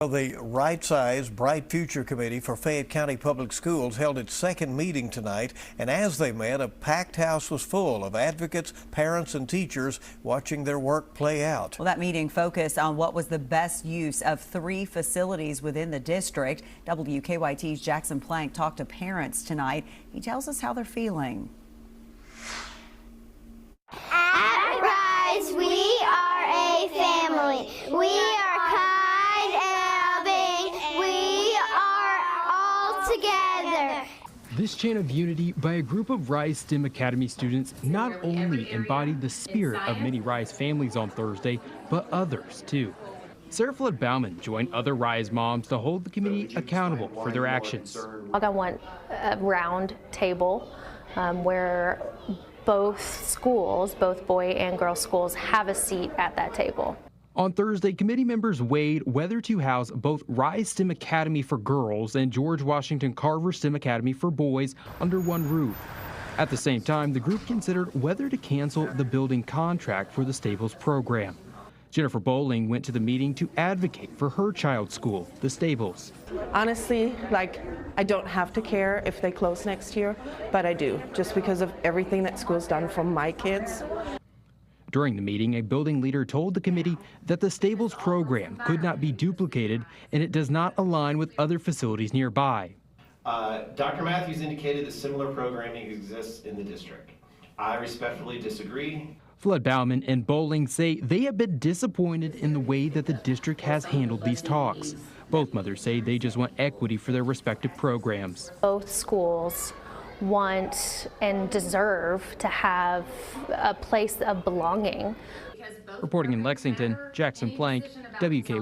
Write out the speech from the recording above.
Well, the Right Size, Bright Future Committee for Fayette County Public Schools held its second meeting tonight, and as they met, a packed house was full of advocates, parents, and teachers watching their work play out. Well, that meeting focused on what was the best use of 3 facilities within the district. WKYT's Jackson Plank talked to parents tonight. He tells us how they're feeling. At Rise, we are a family. We are kind and loving. We are all together. This chant of unity by a group of Rise STEM Academy students not only embodied the spirit of many Rise families on Thursday, but others too. Sarah Flood Bauman joined other Rise moms to hold the committee accountable for their actions. I want a round table where both schools, both boy and girl schools, have a seat at that table. On Thursday, committee members weighed whether to house both Rise STEM Academy for girls and George Washington Carver STEM Academy for boys under one roof. At the same time, the group considered whether to cancel the building contract for the Stables program. Jennifer Bowling went to the meeting to advocate for her child's school, the Stables. Honestly, I don't have to care if they close next year, but I do, just because of everything that school's done for my kids. During the meeting, a building leader told the committee that the Stables program could not be duplicated and it does not align with other facilities nearby. Dr. Matthews indicated that similar programming exists in the district. I respectfully disagree. Flood Bauman and Bowling say they have been disappointed in the way that the district has handled these talks. Both mothers say they just want equity for their respective programs. Both schools want and deserve to have a place of belonging. Reporting in Lexington, Jackson Plank, WKYT.